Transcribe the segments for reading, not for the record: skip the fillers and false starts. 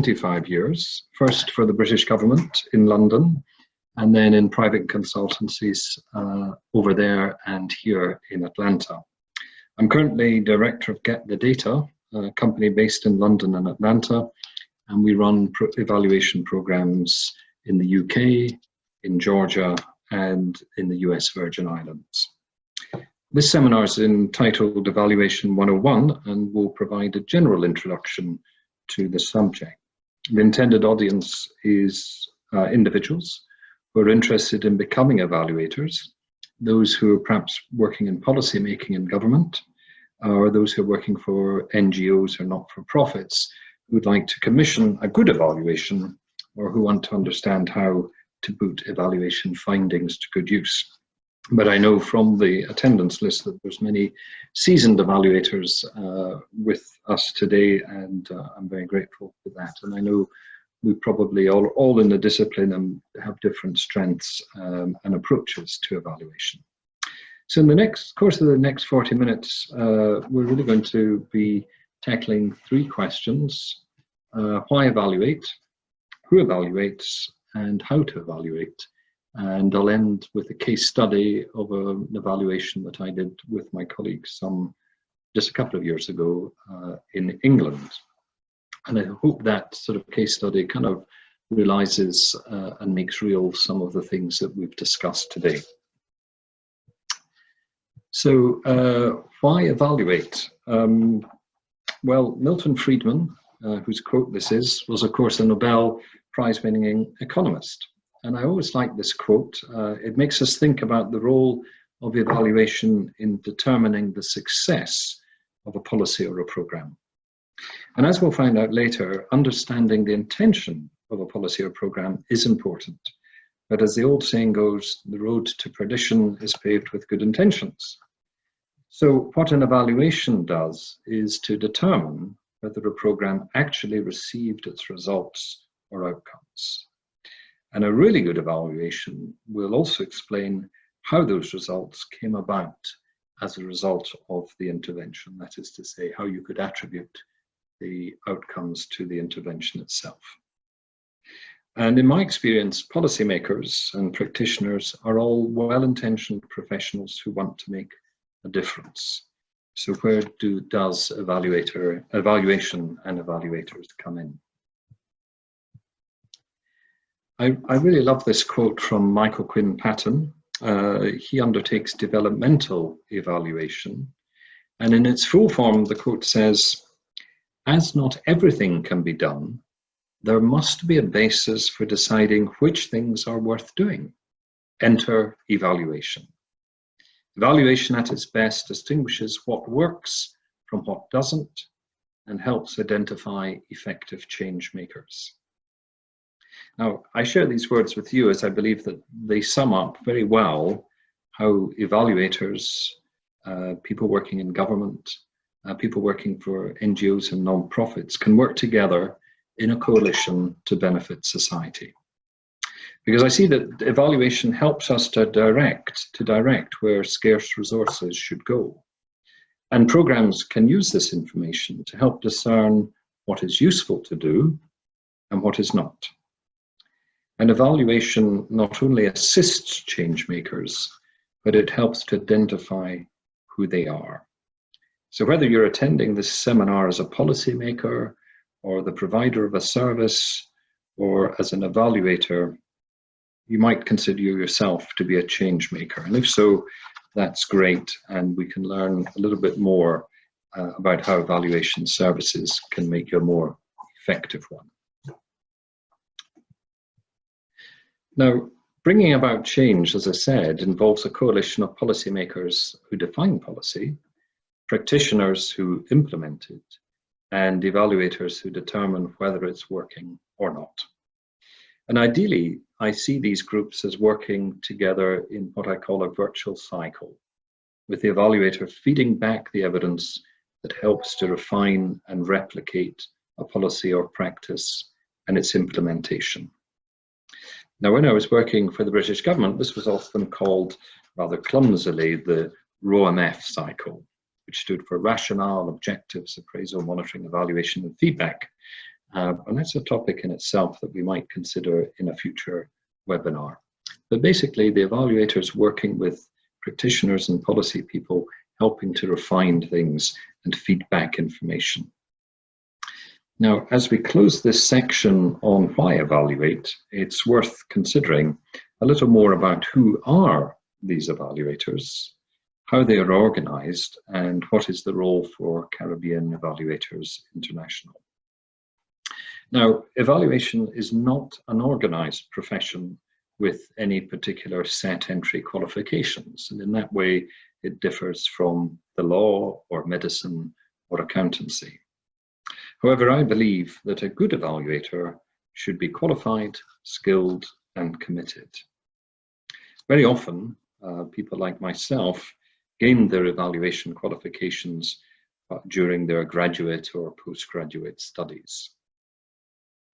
25 years, first for the British government in London, and then in private consultancies over there and here in Atlanta. I'm currently director of Get the Data, a company based in London and Atlanta, and we run evaluation programs in the UK, in Georgia, and in the US Virgin Islands. This seminar is entitled Evaluation 101 and will provide a general introduction to the subject. The intended audience is individuals who are interested in becoming evaluators, those who are perhaps working in policy making in government, or those who are working for NGOs or not-for-profits who would like to commission a good evaluation or who want to understand how to put evaluation findings to good use. But I know from the attendance list that there's many seasoned evaluators with us today, and I'm very grateful for that. And I know we probably all in the discipline and have different strengths and approaches to evaluation. So in the course of the next 40 minutes, we're really going to be tackling three questions: why evaluate, who evaluates, and how to evaluate. And I'll end with a case study of an evaluation that I did with my colleagues just a couple of years ago in England. And I hope that sort of case study kind of realizes and makes real some of the things that we've discussed today. So why evaluate? Well, Milton Friedman, whose quote this is, was of course a Nobel Prize-winning economist. And I always like this quote. It makes us think about the role of evaluation in determining the success of a policy or a program. And as we'll find out later, understanding the intention of a policy or program is important. But as the old saying goes, the road to perdition is paved with good intentions. So what an evaluation does is to determine whether a program actually received its results or outcomes. And a really good evaluation will also explain how those results came about as a result of the intervention. That is to say, how you could attribute the outcomes to the intervention itself. And in my experience, policymakers and practitioners are all well-intentioned professionals who want to make a difference. So where does evaluation and evaluators come in? I really love this quote from Michael Quinn Patton. He undertakes developmental evaluation. And in its full form, the quote says, "As not everything can be done, there must be a basis for deciding which things are worth doing. Enter evaluation. Evaluation at its best distinguishes what works from what doesn't and helps identify effective change makers." Now, I share these words with you as I believe that they sum up very well how evaluators, people working in government, people working for NGOs and non-profits can work together in a coalition to benefit society. Because I see that evaluation helps us to direct where scarce resources should go. And programs can use this information to help discern what is useful to do and what is not. And evaluation not only assists change makers, but it helps to identify who they are. So whether you're attending this seminar as a policymaker or the provider of a service or as an evaluator, you might consider yourself to be a change maker. And if so, that's great. And we can learn a little bit more about how evaluation services can make you a more effective one. Now, bringing about change, as I said, involves a coalition of policymakers who define policy, practitioners who implement it, and evaluators who determine whether it's working or not. And ideally, I see these groups as working together in what I call a virtual cycle, with the evaluator feeding back the evidence that helps to refine and replicate a policy or practice and its implementation. Now, when I was working for the British government, this was often called, rather clumsily, the ROMF cycle, which stood for Rationale, Objectives, Appraisal, Monitoring, Evaluation, and Feedback. And that's a topic in itself that we might consider in a future webinar. But basically, the evaluators working with practitioners and policy people, helping to refine things and feedback information. Now, as we close this section on why evaluate, it's worth considering a little more about who are these evaluators, how they are organized, and what is the role for Caribbean Evaluators International. Now, evaluation is not an organized profession with any particular set entry qualifications, and in that way it differs from the law or medicine or accountancy. However, I believe that a good evaluator should be qualified, skilled, and committed. Very often, people like myself gain their evaluation qualifications during their graduate or postgraduate studies.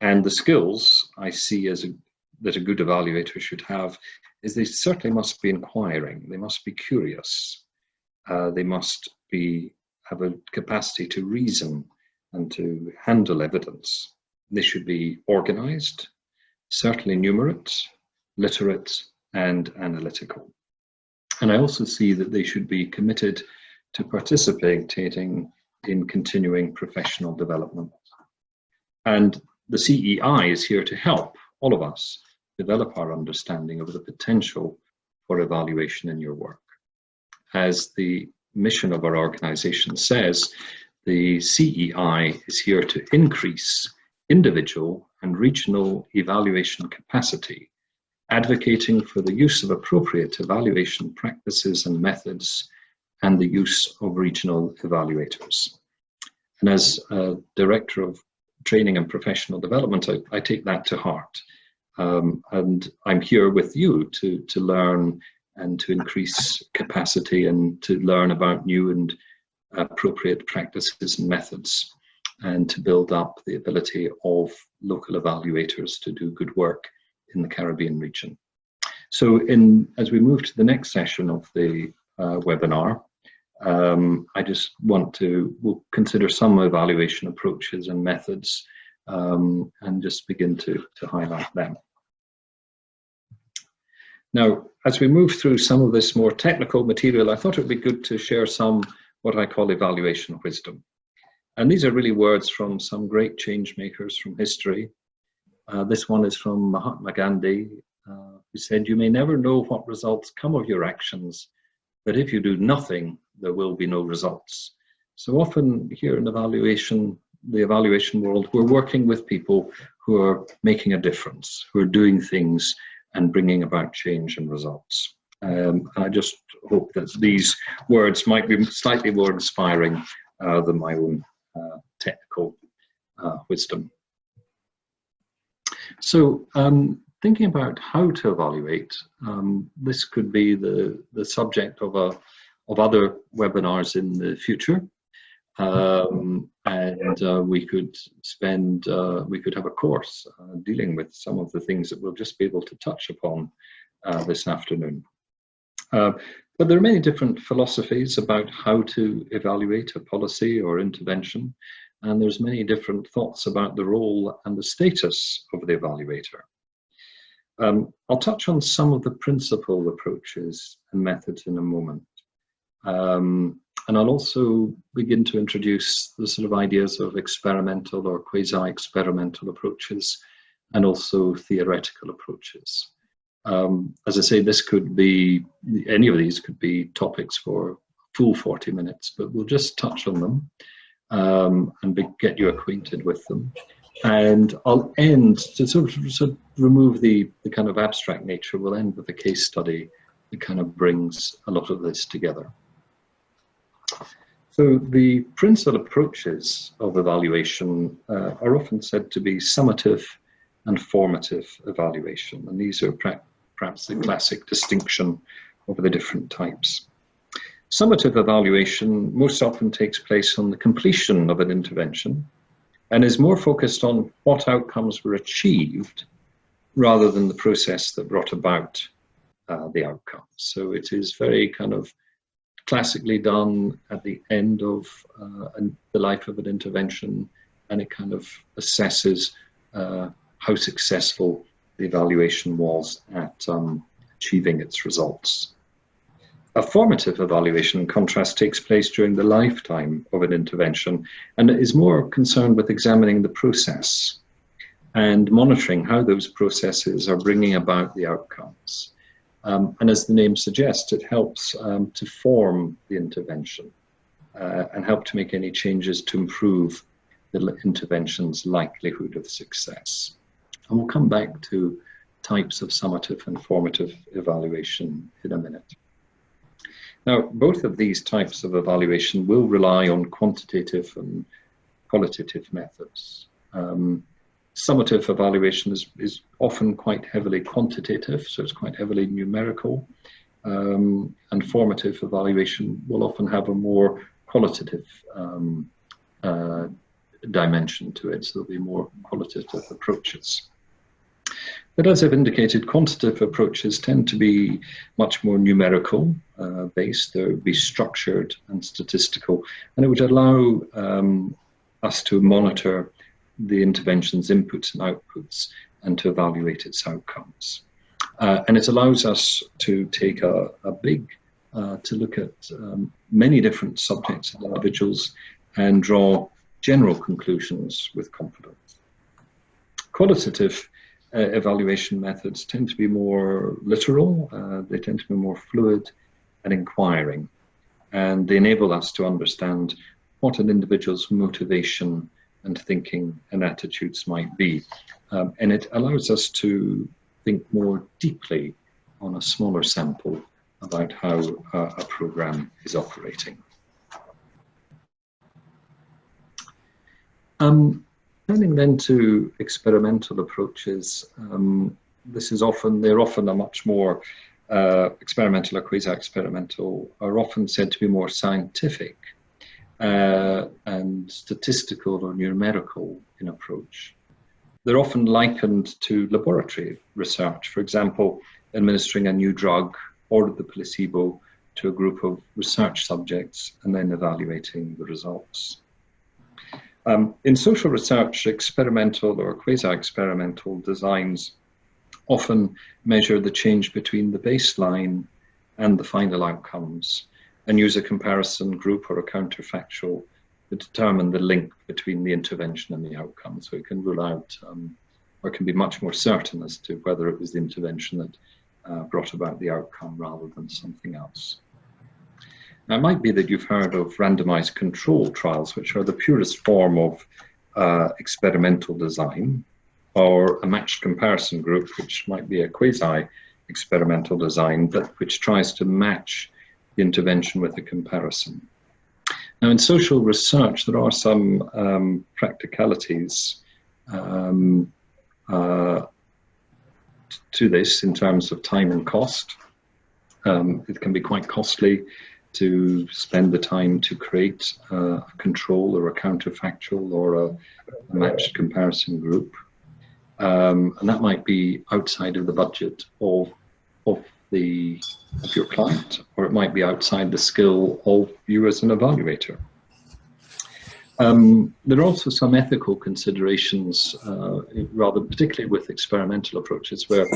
And the skills I see that a good evaluator should have is they certainly must be inquiring, they must be curious, they must have a capacity to reason and to handle evidence. They should be organized, certainly numerate, literate, and analytical. And I also see that they should be committed to participating in continuing professional development. And the CEI is here to help all of us develop our understanding of the potential for evaluation in your work. As the mission of our organization says, the CEI is here to increase individual and regional evaluation capacity, advocating for the use of appropriate evaluation practices and methods and the use of regional evaluators. And as a Director of Training and Professional Development, I take that to heart. And I'm here with you to learn and to increase capacity and to learn about new and appropriate practices and methods, and to build up the ability of local evaluators to do good work in the Caribbean region. So as we move to the next session of the webinar, I just we'll consider some evaluation approaches and methods and just begin to highlight them. Now, as we move through some of this more technical material, I thought it would be good to share some what I call evaluation wisdom. And these are really words from some great change makers from history. This one is from Mahatma Gandhi, who said, "You may never know what results come of your actions, but if you do nothing, there will be no results." So often here in the evaluation world, we're working with people who are making a difference, who are doing things and bringing about change and results. I just hope that these words might be slightly more inspiring than my own technical wisdom. So thinking about how to evaluate, this could be the subject of other webinars in the future. We could have a course dealing with some of the things that we'll just be able to touch upon this afternoon. But there are many different philosophies about how to evaluate a policy or intervention, and there's many different thoughts about the role and the status of the evaluator. I'll touch on some of the principal approaches and methods in a moment. And I'll also begin to introduce the sort of ideas of experimental or quasi-experimental approaches and also theoretical approaches. As I say, any of these could be topics for a full 40 minutes, but we'll just touch on them and get you acquainted with them. And I'll end, to sort of remove the kind of abstract nature, we'll end with a case study that kind of brings a lot of this together. So the principal approaches of evaluation are often said to be summative and formative evaluation, and these are perhaps the classic distinction over the different types. Summative evaluation most often takes place on the completion of an intervention and is more focused on what outcomes were achieved rather than the process that brought about the outcome. So it is very kind of classically done at the end of the life of an intervention, and it kind of assesses how successful the evaluation was at achieving its results. A formative evaluation, in contrast, takes place during the lifetime of an intervention and is more concerned with examining the process and monitoring how those processes are bringing about the outcomes. And as the name suggests, it helps to form the intervention and help to make any changes to improve the intervention's likelihood of success. And we'll come back to types of summative and formative evaluation in a minute. Now, both of these types of evaluation will rely on quantitative and qualitative methods. Summative evaluation is often quite heavily quantitative, so it's quite heavily numerical, and formative evaluation will often have a more qualitative dimension to it, so there'll be more qualitative approaches. But as I've indicated, quantitative approaches tend to be much more numerical based. They would be structured and statistical, and it would allow us to monitor the intervention's inputs and outputs and to evaluate its outcomes. And it allows us to take to look at many different subjects and individuals and draw general conclusions with confidence. Qualitative evaluation methods tend to be more literal, they tend to be more fluid and inquiring, and they enable us to understand what an individual's motivation and thinking and attitudes might be. And it allows us to think more deeply on a smaller sample about how a program is operating. Turning then to experimental approaches, they're often a much more experimental or quasi-experimental, are often said to be more scientific and statistical or numerical in approach. They're often likened to laboratory research, for example, administering a new drug or the placebo to a group of research subjects and then evaluating the results. In social research, experimental or quasi-experimental designs often measure the change between the baseline and the final outcomes and use a comparison group or a counterfactual to determine the link between the intervention and the outcome. So it can rule out or can be much more certain as to whether it was the intervention that brought about the outcome rather than something else. Now, it might be that you've heard of randomized control trials, which are the purest form of experimental design, or a matched comparison group, which might be a quasi-experimental design, but which tries to match the intervention with a comparison. Now, in social research, there are some practicalities to this in terms of time and cost. It can be quite costly to spend the time to create a control or a counterfactual or a matched comparison group. And that might be outside of the budget of your client, or it might be outside the skill of you as an evaluator. There are also some ethical considerations, rather particularly with experimental approaches, where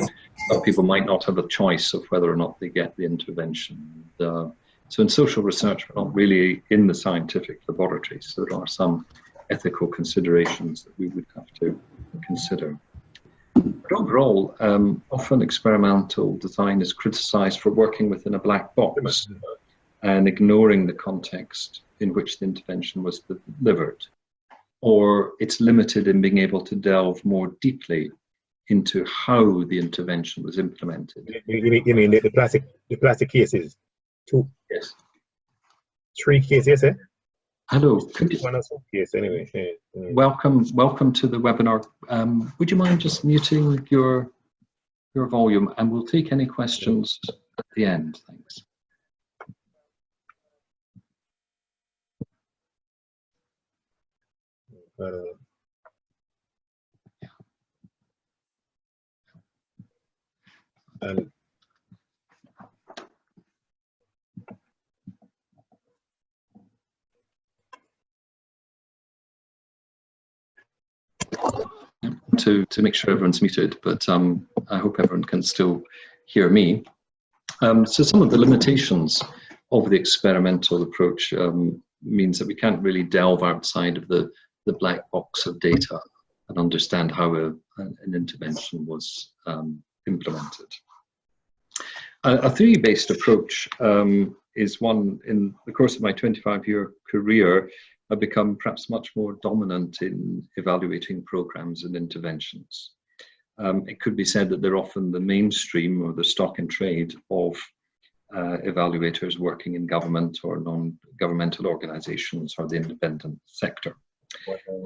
people might not have a choice of whether or not they get the intervention. So in social research, we're not really in the scientific laboratory, so there are some ethical considerations that we would have to consider. But overall, often experimental design is criticized for working within a black box and ignoring the context in which the intervention was delivered, or it's limited in being able to delve more deeply into how the intervention was implemented. You mean the plastic cases? Two? Yes. 3 cases, eh? Hello. One or 2 cases, anyway. Welcome to the webinar. Would you mind just muting your volume, and we'll take any questions at the end. Thanks. And to make sure everyone's muted, but I hope everyone can still hear me. So some of the limitations of the experimental approach means that we can't really delve outside of the black box of data and understand how an intervention was implemented. A theory-based approach is one, in the course of my 25-year career, I've become perhaps much more dominant in evaluating programs and interventions. It could be said that they're often the mainstream or the stock in trade of evaluators working in government or non-governmental organizations or the independent sector.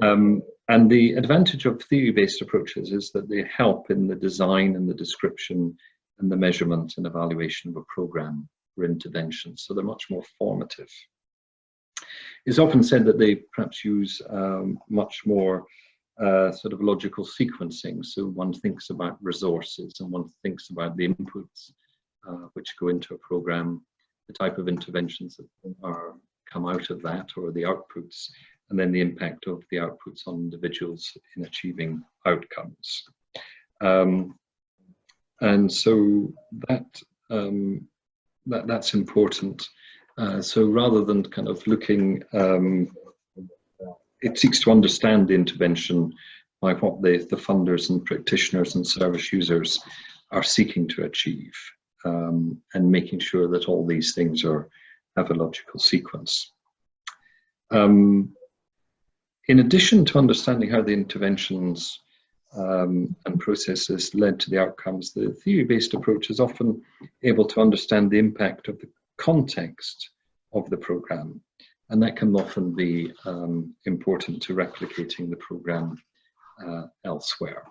And the advantage of theory-based approaches is that they help in the design and the description and the measurement and evaluation of a program or intervention, so they're much more formative. It's often said that they perhaps use much more sort of logical sequencing. So one thinks about resources and one thinks about the inputs which go into a program, the type of interventions that come out of that, or the outputs, and then the impact of the outputs on individuals in achieving outcomes. And so that's important. So rather than kind of looking, it seeks to understand the intervention by what the funders and practitioners and service users are seeking to achieve, and making sure that all these things have a logical sequence. In addition to understanding how the interventions and processes led to the outcomes, the theory-based approach is often able to understand the impact of the context of the program, and that can often be important to replicating the program elsewhere.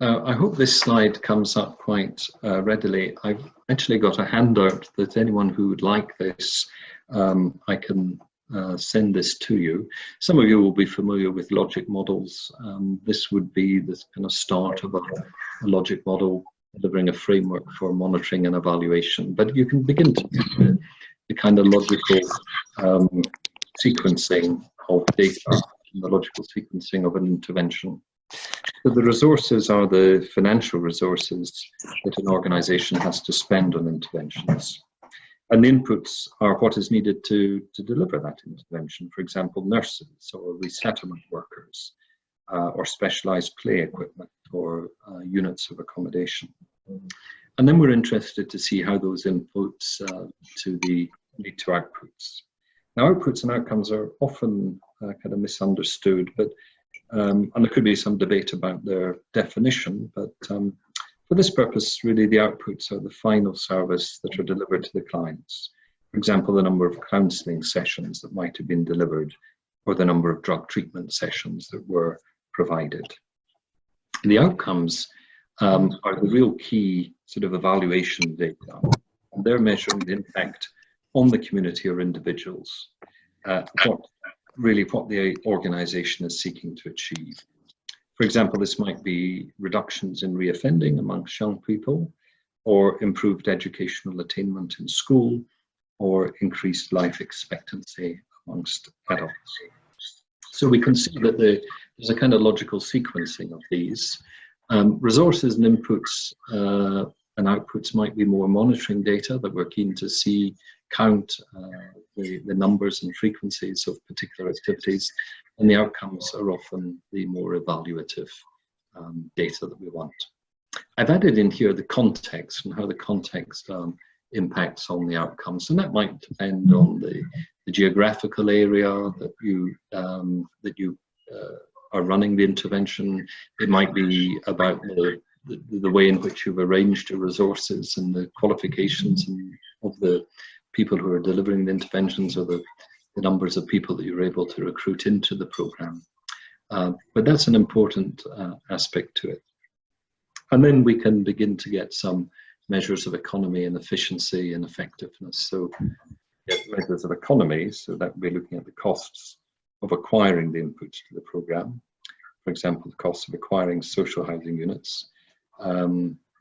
I hope this slide comes up quite readily. I've actually got a handout that anyone who would like this, I can send this to you. Some of you will be familiar with logic models. This would be the kind of start of a logic model, delivering a framework for monitoring and evaluation. But you can begin to do the kind of logical sequencing of data, the logical sequencing of an intervention. So the resources are the financial resources that an organization has to spend on interventions. And the inputs are what is needed to deliver that intervention. For example, nurses or resettlement workers, or specialized play equipment, or units of accommodation. And then we're interested to see how those inputs lead to outputs. Now, outputs and outcomes are often kind of misunderstood, but and there could be some debate about their definition, but for this purpose, really, the outputs are the final service that are delivered to the clients. For example, the number of counselling sessions that might have been delivered, or the number of drug treatment sessions that were provided. The outcomes are the real key sort of evaluation data, and they're measuring the impact on the community or individuals, what the organisation is seeking to achieve. For example, this might be reductions in reoffending amongst young people, or improved educational attainment in school, or increased life expectancy amongst adults. So we can see that there's a kind of logical sequencing of these. Resources and inputs and outputs might be more monitoring data that we're keen to see, count the numbers and frequencies of particular activities, and the outcomes are often the more evaluative data that we want. I've added in here the context and how the context impacts on the outcomes, and that might depend on the geographical area that you are running the intervention. It might be about the way in which you've arranged your resources and the qualifications of the people who are delivering the interventions, or the numbers of people that you're able to recruit into the program. But that's an important aspect to it. And then we can begin to get some measures of economy and efficiency and effectiveness. So get measures of economy, so that we're looking at the costs of acquiring the inputs to the program. For example, the cost of acquiring social housing units.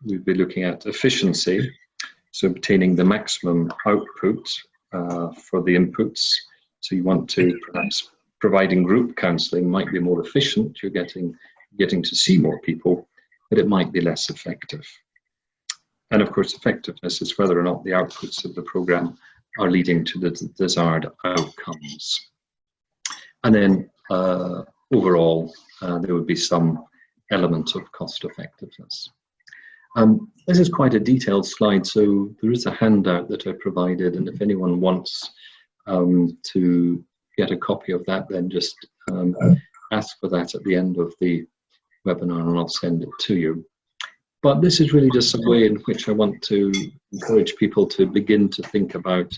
We'd be looking at efficiency, so obtaining the maximum output for the inputs. So you want to perhaps providing group counselling might be more efficient, you're getting to see more people, but it might be less effective. And of course, effectiveness is whether or not the outputs of the programme are leading to the desired outcomes. And then overall, there would be some element of cost effectiveness. This is quite a detailed slide, so there is a handout that I provided, and if anyone wants to get a copy of that, then just ask for that at the end of the webinar and I'll send it to you. But this is really just a way in which I want to encourage people to begin to think about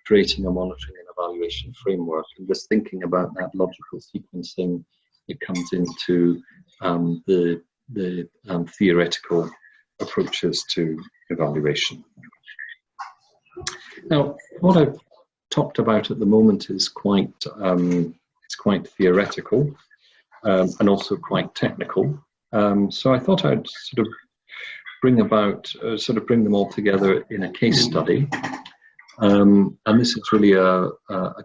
creating a monitoring and evaluation framework, and just thinking about that logical sequencing that comes into the theoretical approaches to evaluation. Now, what I've talked about at the moment is quite theoretical and also quite technical. So I thought I'd sort of bring them all together in a case study. And this is really a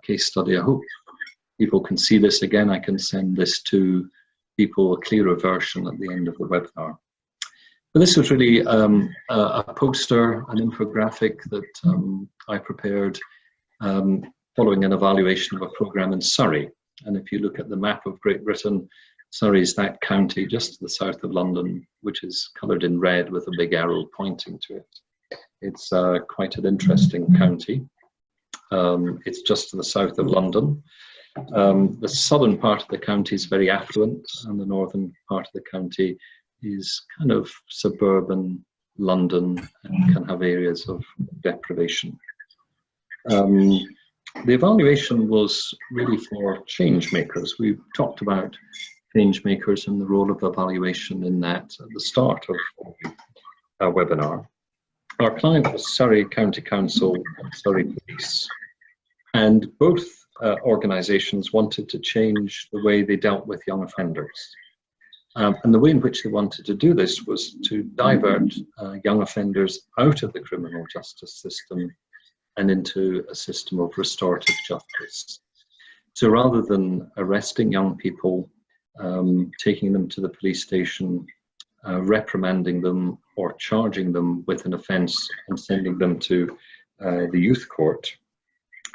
case study. I hope people can see this again. I can send this to people, a clearer version at the end of the webinar. But this was really a poster, an infographic that I prepared following an evaluation of a programme in Surrey. And if you look at the map of Great Britain, Surrey is that county just to the south of London, which is coloured in red with a big arrow pointing to it. It's quite an interesting county. It's just to the south of London. The southern part of the county is very affluent, and the northern part of the county is kind of suburban London and can have areas of deprivation. The evaluation was really for change makers. We talked about change makers and the role of evaluation in that at the start of our webinar. Our client was Surrey County Council and Surrey Police, and both organisations wanted to change the way they dealt with young offenders. And the way in which they wanted to do this was to divert young offenders out of the criminal justice system and into a system of restorative justice. So rather than arresting young people, taking them to the police station, reprimanding them or charging them with an offence and sending them to the youth court,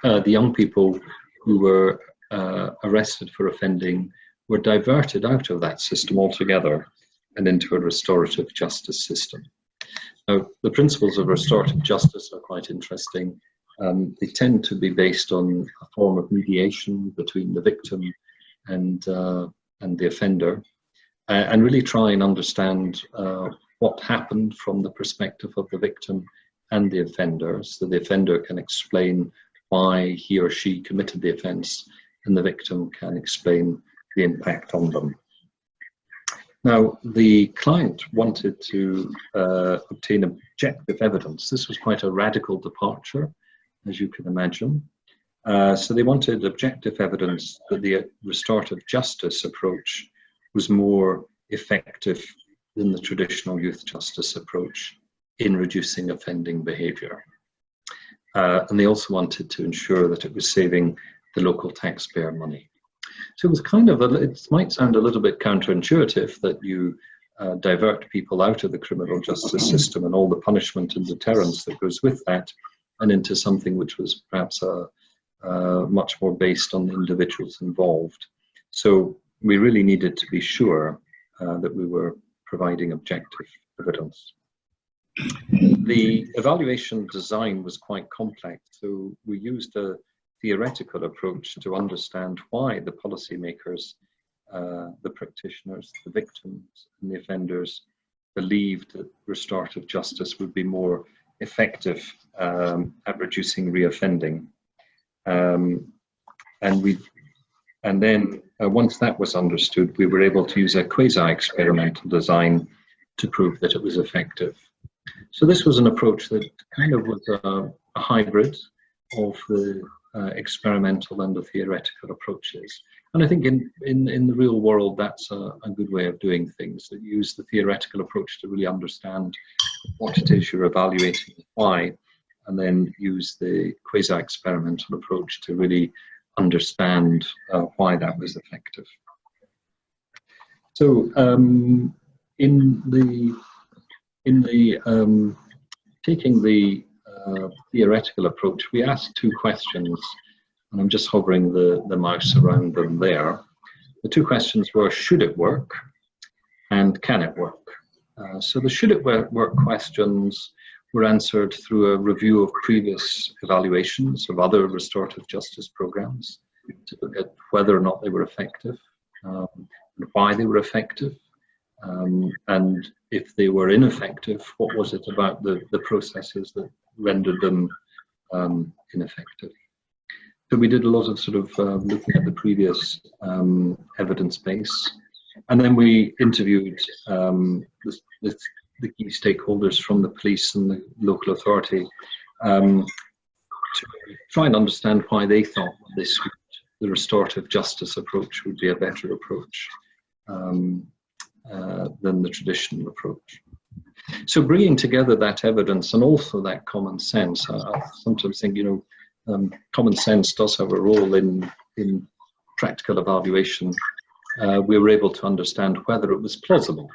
the young people who were arrested for offending were diverted out of that system altogether and into a restorative justice system. Now, the principles of restorative justice are quite interesting. They tend to be based on a form of mediation between the victim and the offender, and really try and understand what happened from the perspective of the victim and the offender, so the offender can explain why he or she committed the offence, and the victim can explain the impact on them. Now, the client wanted to obtain objective evidence. This was quite a radical departure, as you can imagine. So they wanted objective evidence that the restorative justice approach was more effective than the traditional youth justice approach in reducing offending behaviour. And they also wanted to ensure that it was saving the local taxpayer money. So it was kind of, it might sound a little bit counterintuitive that you divert people out of the criminal justice system and all the punishment and deterrence that goes with that, and into something which was perhaps much more based on the individuals involved. So we really needed to be sure that we were providing objective evidence. The evaluation design was quite complex, so we used a theoretical approach to understand why the policymakers, the practitioners, the victims and the offenders believed that restorative justice would be more effective at reducing reoffending. And then once that was understood, we were able to use a quasi-experimental design to prove that it was effective. So this was an approach that kind of was a hybrid of the experimental and the theoretical approaches. And I think in the real world, that's a good way of doing things, that you use the theoretical approach to really understand what it is you're evaluating and why, and then use the quasi-experimental approach to really understand why that was effective. So in the taking the theoretical approach, we asked two questions, and I'm just hovering the mouse around them there. The two questions were, should it work, and can it work? So the should it work questions were answered through a review of previous evaluations of other restorative justice programs to look at whether or not they were effective, and why they were effective, and if they were ineffective, what was it about the processes that rendered them ineffective. So we did a lot of sort of looking at the previous evidence base, and then we interviewed the key stakeholders from the police and the local authority to try and understand why they thought the restorative justice approach would be a better approach than the traditional approach. So bringing together that evidence and also that common sense, I sometimes think, common sense does have a role in practical evaluation. We were able to understand whether it was plausible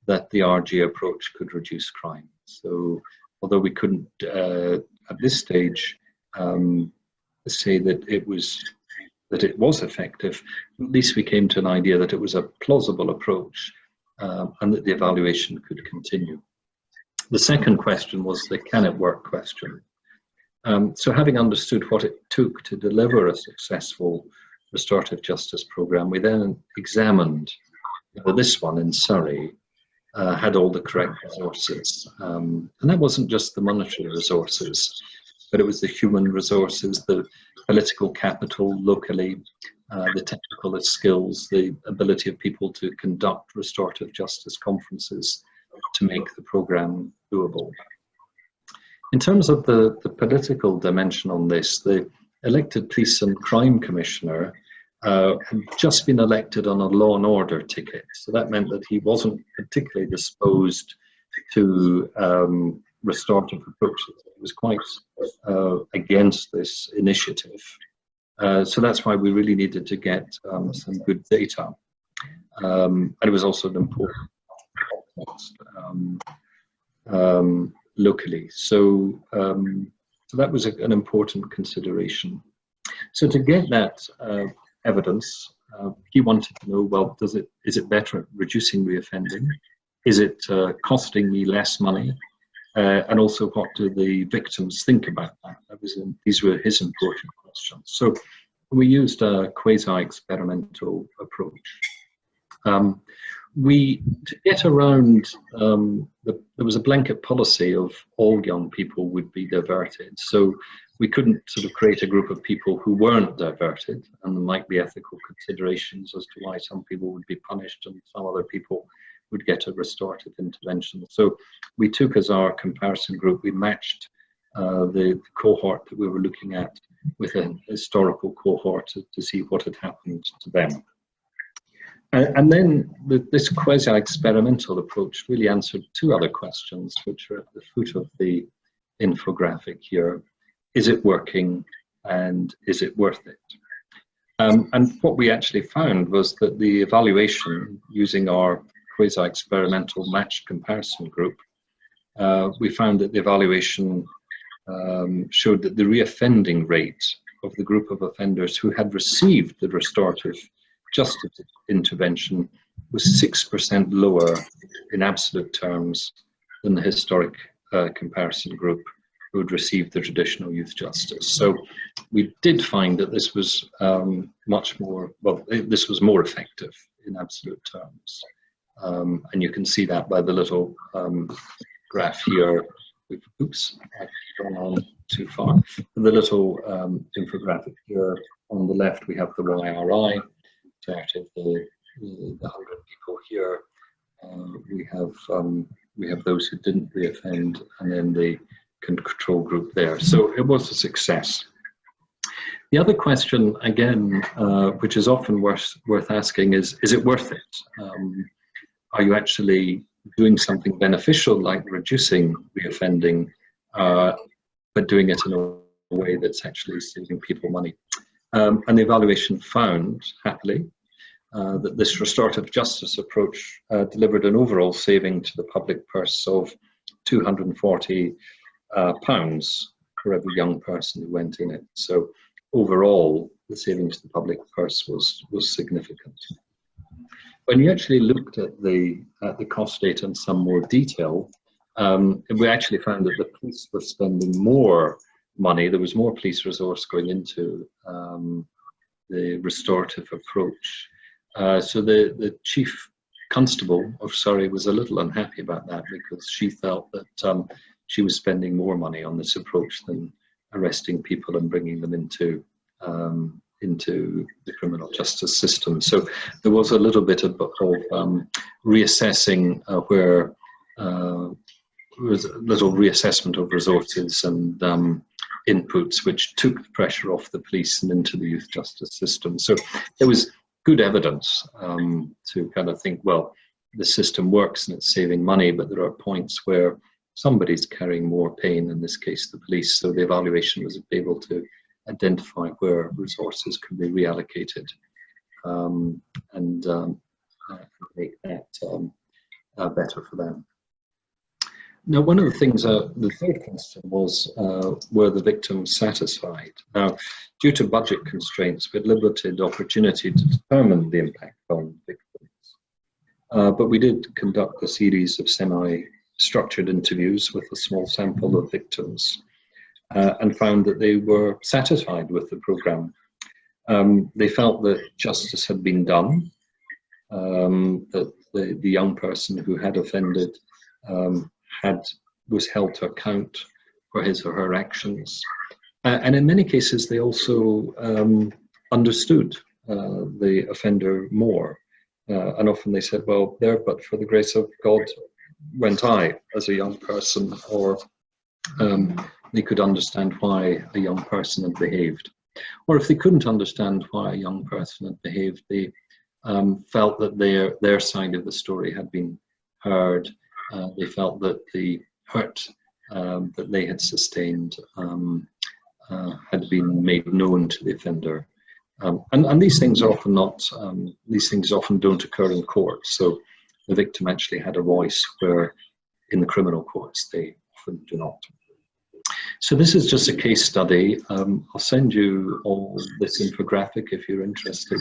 that the RG approach could reduce crime. So although we couldn't at this stage say that it was effective, at least we came to an idea that it was a plausible approach and that the evaluation could continue. The second question was the can it work question. So having understood what it took to deliver a successful restorative justice program, we then examined whether this one in Surrey had all the correct resources. And that wasn't just the monetary resources, but it was the human resources, the political capital locally, the technical skills, the ability of people to conduct restorative justice conferences to make the program doable. In terms of the political dimension on this, the elected police and crime commissioner had just been elected on a law and order ticket. So that meant that he wasn't particularly disposed to restorative approaches. He was quite against this initiative. So that's why we really needed to get some good data. And it was also an important context locally. So that was an important consideration. So to get that evidence, he wanted to know, well, is it better at reducing reoffending? Is it costing me less money? And also, what do the victims think about that? These were his important questions. So we used a quasi-experimental approach. To get around, there was a blanket policy of all young people would be diverted. So we couldn't sort of create a group of people who weren't diverted, and there might be ethical considerations as to why some people would be punished and some other people would get a restorative intervention. So we took as our comparison group, we matched the cohort that we were looking at with a historical cohort to see what had happened to them. And then this quasi-experimental approach really answered two other questions, which are at the foot of the infographic here. Is it working, and is it worth it? And what we actually found was that the evaluation using our quasi-experimental matched comparison group, we found that the evaluation showed that the reoffending rate of the group of offenders who had received the restorative justice intervention was 6% lower in absolute terms than the historic comparison group who had received the traditional youth justice. So we did find that this was this was more effective in absolute terms. And you can see that by the little graph here. Oops, I've gone on too far. The little infographic here on the left, we have the YRI. Out of the 100 people here, we have those who didn't reoffend, and then the control group there. So it was a success. The other question, again, which is often worth asking, is it worth it? Are you actually doing something beneficial, like reducing reoffending, but doing it in a way that's actually saving people money? And the evaluation found, happily, that this restorative justice approach delivered an overall saving to the public purse of £240 for every young person who went in it. So overall, the saving to the public purse was significant. When you actually looked at the cost data in some more detail, we actually found that the police were spending more money. There was more police resource going into the restorative approach. So the chief constable of Surrey was a little unhappy about that, because she felt that she was spending more money on this approach than arresting people and bringing them into the criminal justice system. So there was a little bit of reassessing where there was a little reassessment of resources and inputs, which took the pressure off the police and into the youth justice system. So there was good evidence to kind of think, well, the system works and it's saving money, but there are points where somebody's carrying more pain, in this case the police. So the evaluation was able to identify where resources can be reallocated and make that better for them. Now, one of the things, the third question was, were the victims satisfied? Now, due to budget constraints, we had limited opportunity to determine the impact on victims. But we did conduct a series of semi-structured interviews with a small sample of victims and found that they were satisfied with the programme. They felt that justice had been done, that the young person who had offended was held to account for his or her actions. And in many cases, they also understood the offender more. And often they said, well, there, but for the grace of God went I as a young person, or they could understand why a young person had behaved. Or if they couldn't understand why a young person had behaved, they felt that their side of the story had been heard. They felt that the hurt that they had sustained had been made known to the offender. And these things are often not, these things often don't occur in court. So the victim actually had a voice where in the criminal courts they often do not. So this is just a case study. I'll send you all this infographic if you're interested.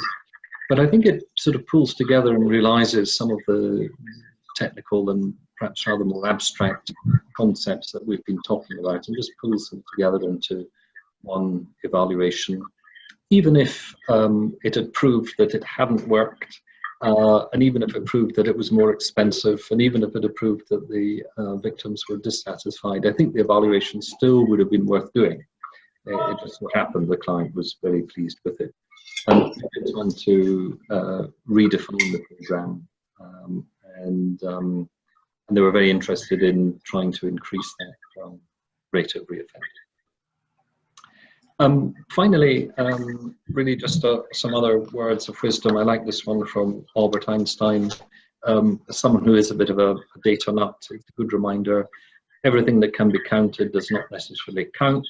But I think it sort of pulls together and realizes some of the technical and perhaps rather more abstract concepts that we've been talking about, and just pulls them together into one evaluation. Even if it had proved that it hadn't worked, and even if it proved that it was more expensive, and even if it had proved that the victims were dissatisfied, I think the evaluation still would have been worth doing. It just so happened the client was very pleased with it. And it went on to redefine the programme, and they were very interested in trying to increase that rate of reoffending. Finally, really just some other words of wisdom. I like this one from Albert Einstein. As someone who is a bit of a data nut, it's a good reminder: everything that can be counted does not necessarily count,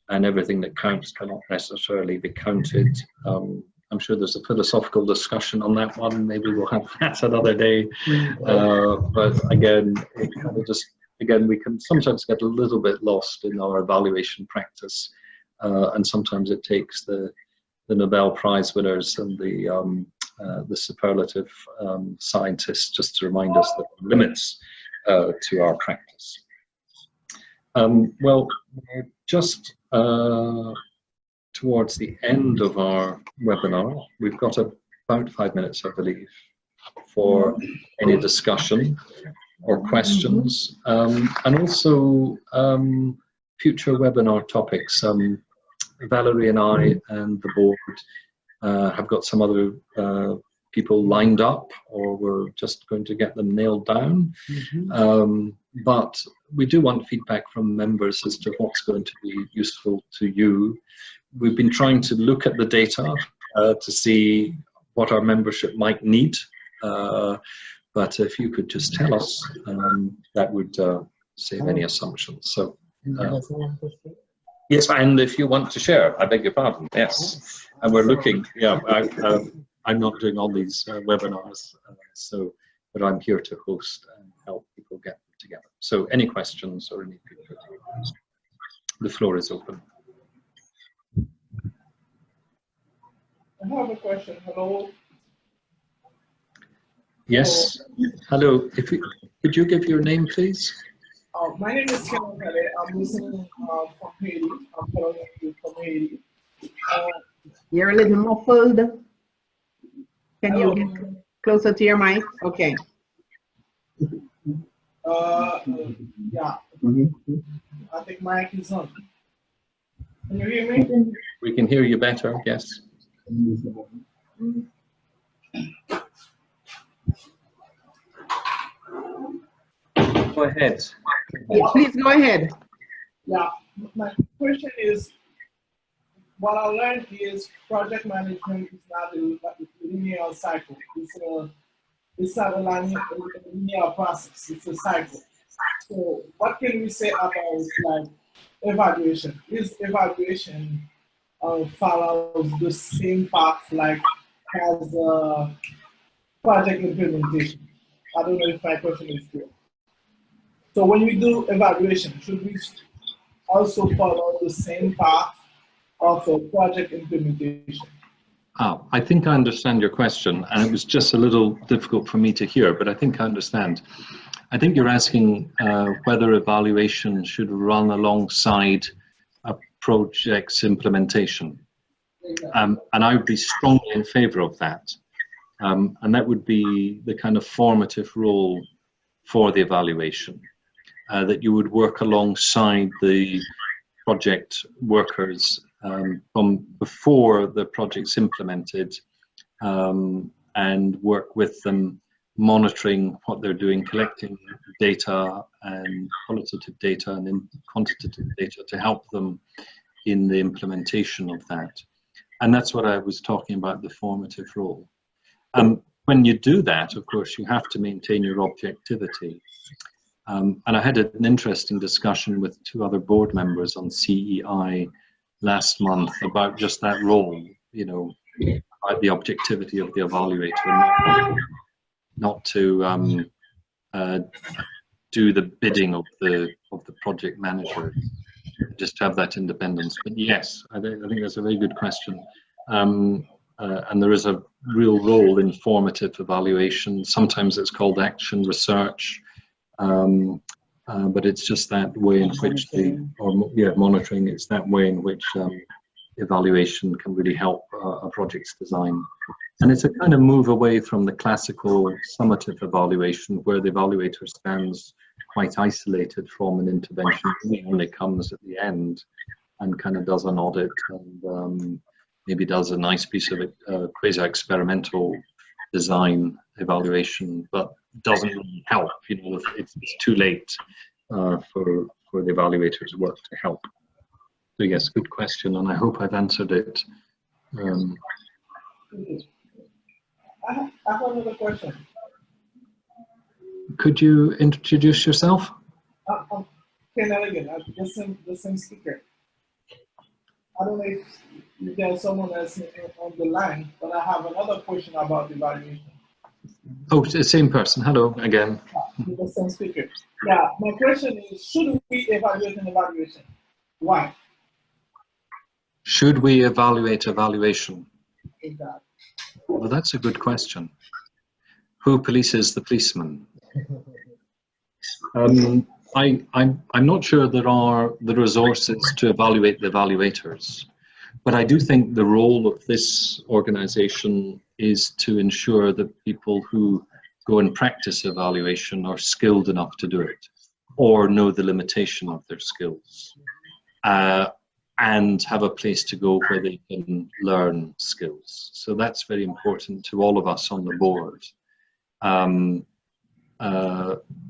and everything that counts cannot necessarily be counted. I'm sure there's a philosophical discussion on that one. Maybe we'll have that another day. But again, it kind of just, again, we can sometimes get a little bit lost in our evaluation practice. And sometimes it takes the Nobel Prize winners and the superlative scientists just to remind us that there are limits to our practice. Well, we're just towards the end of our webinar. We've got about 5 minutes, I believe, for any discussion or questions, and also future webinar topics. Valerie and I and the board have got some other people lined up, or we're just going to get them nailed down. But we do want feedback from members as to what's going to be useful to you. We've been trying to look at the data to see what our membership might need. But if you could just tell us, that would save any assumptions. So. Yes, and if you want to share, I beg your pardon. Yes, and we're looking. Yeah, I'm not doing all these webinars, but I'm here to host and help people get them together. So, any questions or any feedback? The floor is open. I have a question. Hello. Yes. Hello. Could you give your name, please? My name is Ken. I'm listening from Haiti. I'm calling you from Haiti. You're a little muffled. Can you Hello. get closer to your mic? Okay. Yeah. I think mic is on. Can you hear me? We can hear you better. Yes. Go ahead. Yeah, please go ahead. Yeah. My question is, what I learned is project management is not a linear cycle. It's not a linear process. It's a cycle. So what can we say about like evaluation? Is evaluation follows the same path like as project implementation? I don't know if my question is clear. So when we do evaluation, should we also follow the same path of a project implementation? I think I understand your question, and it was just a little difficult for me to hear, but I think I understand. I think you're asking whether evaluation should run alongside a project's implementation. And I would be strongly in favor of that. And that would be the kind of formative role for the evaluation, that you would work alongside the project workers from before the project's implemented, and work with them, monitoring what they're doing, collecting data and qualitative data and quantitative data to help them in the implementation of that. And that's what I was talking about, the formative role. When you do that, of course, you have to maintain your objectivity. And I had an interesting discussion with 2 other board members on CEI last month about just that role, you know, about the objectivity of the evaluator, not to do the bidding of the project manager, just to have that independence. But yes, I think that's a very good question. And there is a real role in formative evaluation. Sometimes it's called action research. But it's just that way in which monitoring, it's that way in which evaluation can really help a project's design. And it's a kind of move away from the classical summative evaluation where the evaluator stands quite isolated from an intervention. It only comes at the end and kind of does an audit and maybe does a nice piece of quasi-experimental design evaluation, but doesn't really help. You know, it's too late for the evaluator's work to help. So yes, good question, and I hope I've answered it. I have another question. Could you introduce yourself? I'm Ken Elegant, the same speaker. I don't know if there's someone else on the line, but I have another question about evaluation. Oh, the same person. Hello again. The same speaker. Yeah, my question is, should we evaluate an evaluation? Why? Should we evaluate evaluation? Exactly. Well, that's a good question. Who polices the policeman? I'm not sure there are the resources to evaluate the evaluators, but I do think the role of this organization is to ensure that people who go and practice evaluation are skilled enough to do it or know the limitation of their skills, and have a place to go where they can learn skills. So that's very important to all of us on the board.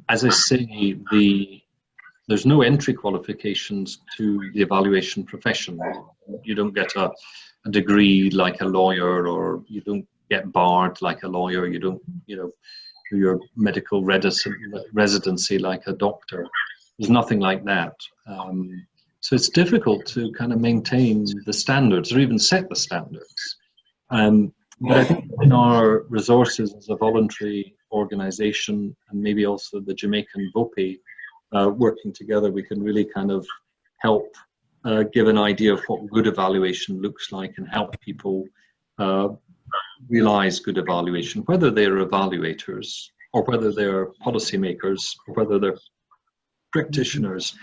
As I say, there's no entry qualifications to the evaluation profession. You don't get a degree like a lawyer, or you don't get barred like a lawyer. You don't, do your medical residency like a doctor. There's nothing like that. So it's difficult to kind of maintain the standards or even set the standards. But I think in our resources as a voluntary organization, and maybe also the Jamaican VOPE, working together, we can really kind of help give an idea of what good evaluation looks like and help people realize good evaluation, whether they're evaluators or whether they're policymakers or whether they're practitioners,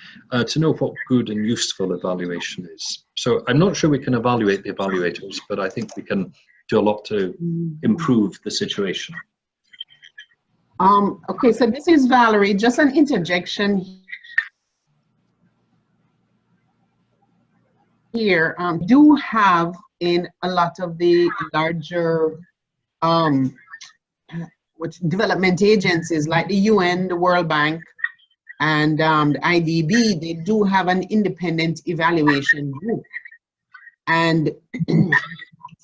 to know what good and useful evaluation is. So I'm not sure we can evaluate the evaluators, but I think we can do a lot to improve the situation. Okay, so this is Valerie. Just an interjection here. Do have in a lot of the larger development agencies like the UN, the World Bank, and the IDB, they do have an independent evaluation group. And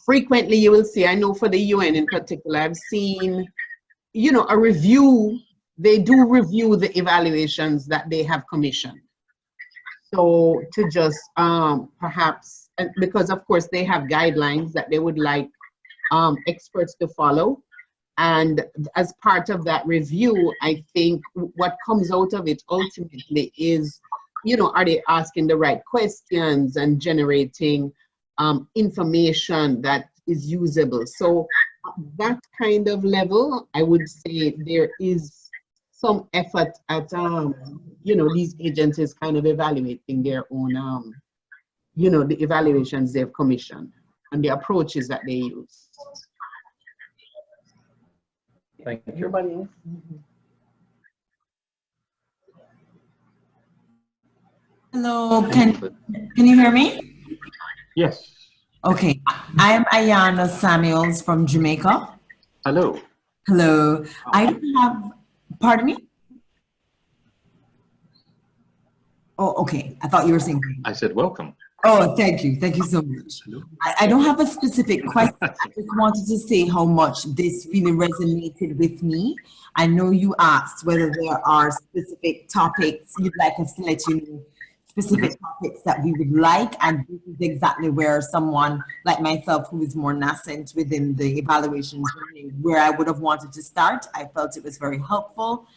frequently you will see, I know for the UN in particular, I've seen, you know, a review, they do review the evaluations that they have commissioned. So to just perhaps, because of course they have guidelines that they would like experts to follow. And as part of that review, I think what comes out of it ultimately is, you know, are they asking the right questions and generating information that is usable? So that kind of level, I would say there is some effort at, you know, these agencies kind of evaluating their own, you know, the evaluations they've commissioned and the approaches that they use. Thank you. Everybody else? Hello, can you hear me? Yes. Okay, I am Ayana Samuels from Jamaica. Hello. Hello. I don't have, pardon me? Oh, okay. I thought you were saying. I said welcome. Oh, thank you. Thank you so much. I don't have a specific question. I just wanted to say how much this really resonated with me. I know you asked whether there are specific topics you'd like us to let you know, specific topics that we would like, and this is exactly where someone like myself who is more nascent within the evaluation journey, where I would have wanted to start. I felt it was very helpful,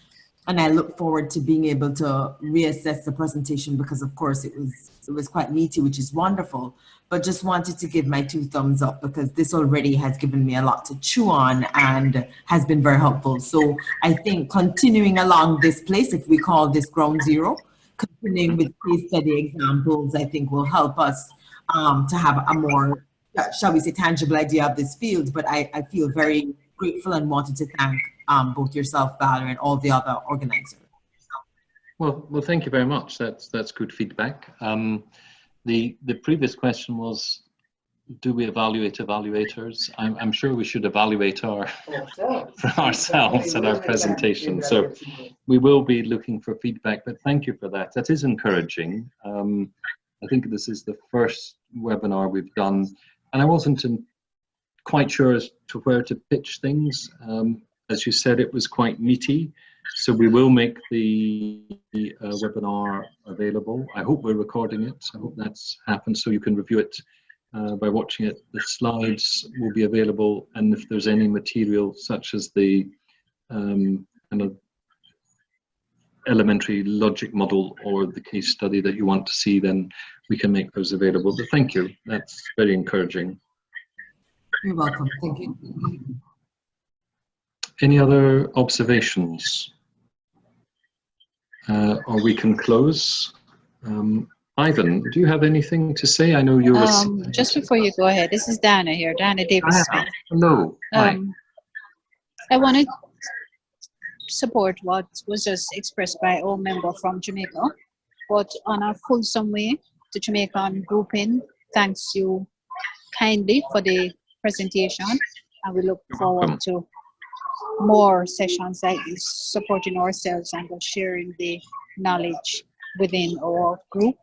and I look forward to being able to reassess the presentation because of course it was quite meaty, which is wonderful, but just wanted to give my 2 thumbs up because this already has given me a lot to chew on and has been very helpful. So I think continuing along this place, if we call this ground zero, continuing with case study examples, I think will help us to have a more, shall we say, tangible idea of this field. But I feel very grateful and wanted to thank both yourself, Valerie, and all the other organizers. Well, thank you very much. That's good feedback. The previous question was, do we evaluate evaluators? I'm sure we should evaluate ourselves at our presentation. So we will be looking for feedback, but thank you for that. That is encouraging. I think this is the first webinar we've done, and I wasn't quite sure as to where to pitch things. As you said, it was quite meaty. So we will make the webinar available. I hope we're recording it. I hope that's happened so you can review it by watching it. The slides will be available, and if there's any material such as the kind of elementary logic model or the case study that you want to see, then we can make those available. But thank you. That's very encouraging. You're welcome. Thank you. Any other observations? Or we can close. Ivan, do you have anything to say? I know you're just before you go ahead, this is Dana here, Dana Davis-Smith. Hello. Hi. I wanted to support what was just expressed by our member from Jamaica, but on a fulsome way, the Jamaican grouping thanks you kindly for the presentation, and we look forward to more sessions like this, supporting ourselves and sharing the knowledge within our group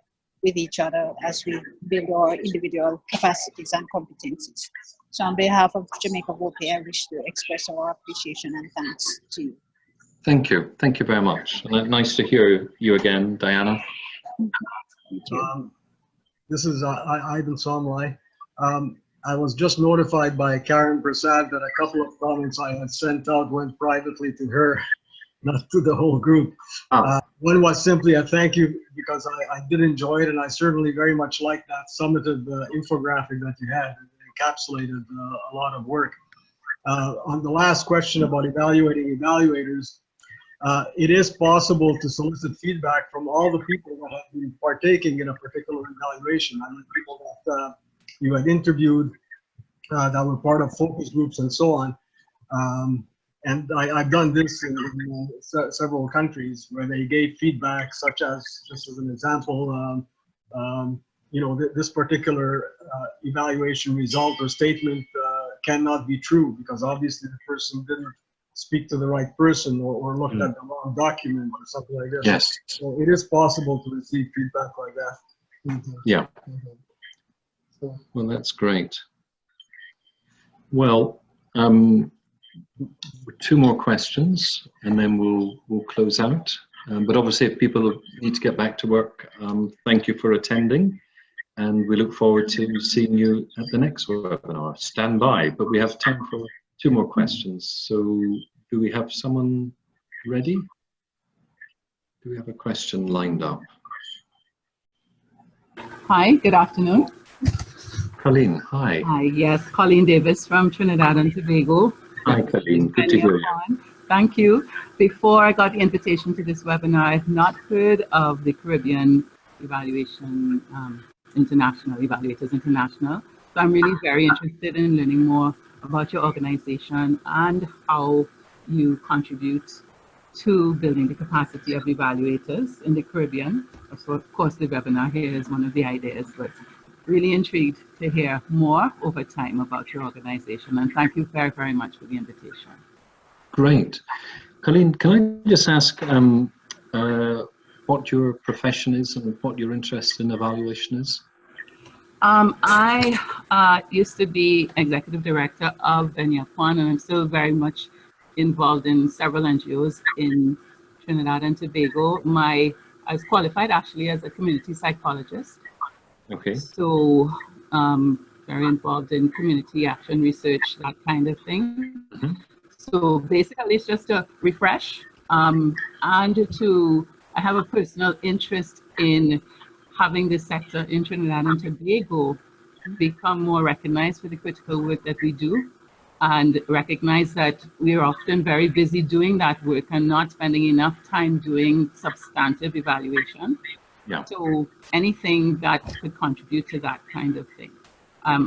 with each other as we build our individual capacities and competencies. So on behalf of Jamaica VOPE, I wish to express our appreciation and thanks to you. Thank you. Thank you very much. Nice to hear you again, Diana. This is Ivan Somlai. I was just notified by Karen Prasad that a couple of comments I had sent out went privately to her, not to the whole group. One was simply a thank you, because I did enjoy it, and I certainly very much liked that summative infographic that you had. It encapsulated a lot of work. On the last question about evaluating evaluators, it is possible to solicit feedback from all the people that have been partaking in a particular evaluation. I mean, people that you had interviewed that were part of focus groups and so on. And I've done this in several countries where they gave feedback, such as, just as an example, you know, this particular evaluation result or statement cannot be true, because obviously the person didn't speak to the right person, or looked at the wrong document or something like this. Yes. So it is possible to receive feedback like that. Yeah. Well, that's great. Well, two more questions, and then we'll close out. But obviously, if people need to get back to work, thank you for attending, and we look forward to seeing you at the next webinar. Stand by, but we have time for two more questions. So, do we have someone ready? Do we have a question lined up? Hi, good afternoon. Colleen, hi. Hi, yes, Colleen Davis from Trinidad and Tobago. Hi, Colleen. Good to hear you. Thank you. Before I got the invitation to this webinar, I had not heard of the Caribbean Evaluation International, Evaluators International. So I'm really very interested in learning more about your organization and how you contribute to building the capacity of evaluators in the Caribbean. So of course the webinar here is one of the ideas, but really intrigued to hear more over time about your organization, and thank you very, very much for the invitation. Great. Colleen, can I just ask what your profession is and what your interest in evaluation is? I used to be executive director of Benyaquan, and I'm still very much involved in several NGOs in Trinidad and Tobago. I was qualified actually as a community psychologist. Okay. So very involved in community action research, that kind of thing. Mm-hmm. So basically it's just to refresh and I have a personal interest in having this sector in Trinidad and Tobago become more recognized for the critical work that we do, and recognize that we are often very busy doing that work and not spending enough time doing substantive evaluation. Yeah. So anything that could contribute to that kind of thing.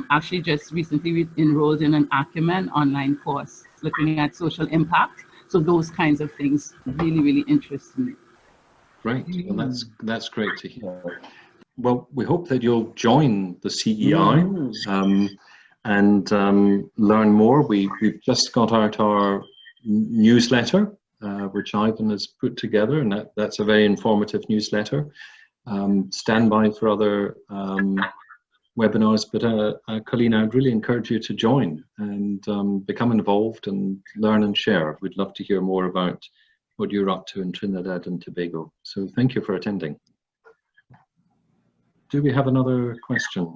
Actually just recently enrolled in an Acumen online course looking at social impact. So those kinds of things really, really interest me. Great. Well, that's great to hear. Well, we hope that you'll join the CEI and learn more. We've just got out our newsletter, which Ivan has put together, and that's a very informative newsletter. Stand by for other webinars, but Colleen, I'd really encourage you to join and become involved and learn and share. We'd love to hear more about what you're up to in Trinidad and Tobago. So thank you for attending. Do we have another question?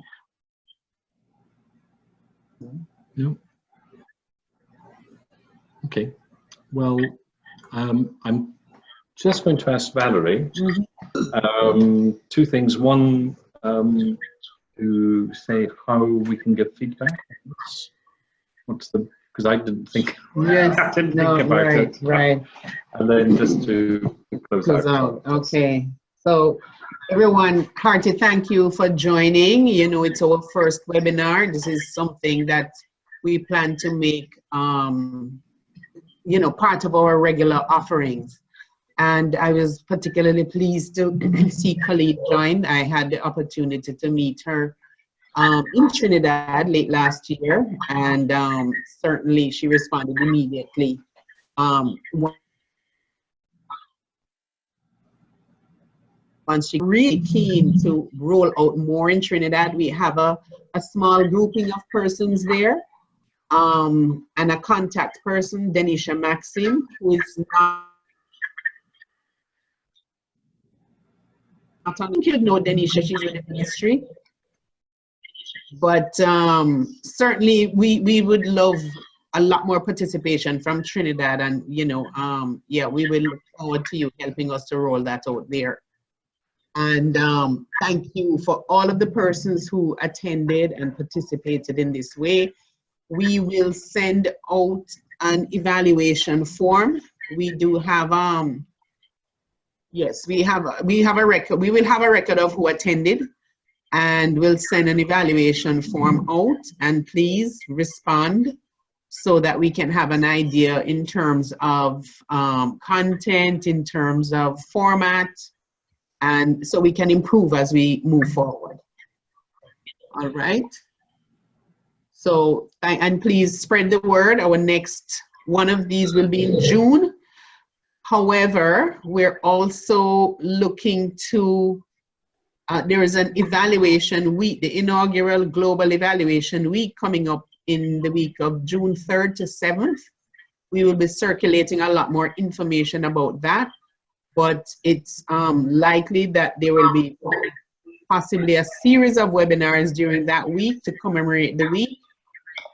No? Okay. Well, I'm just going to ask Valerie two things. One, to say how we can give feedback. What's the, because I didn't think, yes, I didn't think about it. Right. And then just to close out. Okay. So everyone, hearty thank you for joining. You know, it's our first webinar. This is something that we plan to make, you know, part of our regular offerings. And I was particularly pleased to see Colleen join. I had the opportunity to meet her in Trinidad late last year, and certainly she responded immediately. Once she really keen to roll out more in Trinidad. We have a small grouping of persons there, and a contact person, Denisha Maxim, who is now I think you know Denisha, she's with the ministry. But certainly we would love a lot more participation from Trinidad, and you know, yeah, we will look forward to you helping us to roll that out there. And thank you for all of the persons who attended and participated in this way. We will send out an evaluation form. We do have yes, we have a record. We will have a record of who attended, and we'll send an evaluation form out, and please respond so that we can have an idea in terms of content, in terms of format, and so we can improve as we move forward. All right. So, and please spread the word. Our next one of these will be in June. However, we're also looking to, there is an evaluation week, the inaugural Global Evaluation Week coming up in the week of June 3rd to 7th. We will be circulating a lot more information about that, but it's likely that there will be possibly a series of webinars during that week to commemorate the week,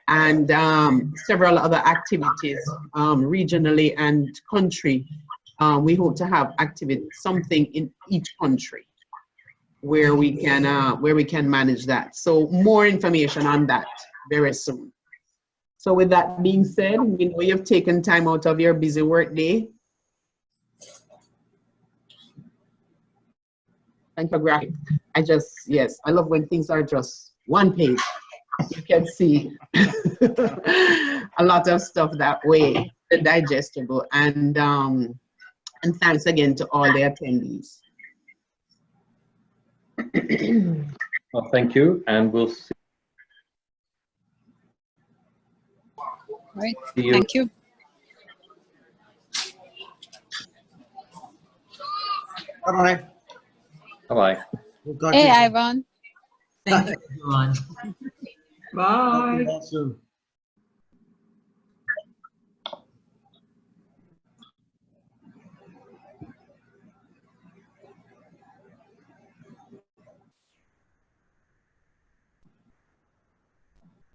and several other activities regionally and country. We hope to have something in each country where we can manage that. So more information on that very soon. So with that being said, we know you've taken time out of your busy work day. Thank you, graphic. Yes, I love when things are just one page. You can see a lot of stuff that way, digestible, and thanks again to all the attendees. Well, thank you, and we'll see. All right. See you. Thank you. Bye-bye. Bye-bye. We'll talk Hey, to you Ivan. Thank you, everyone. soon.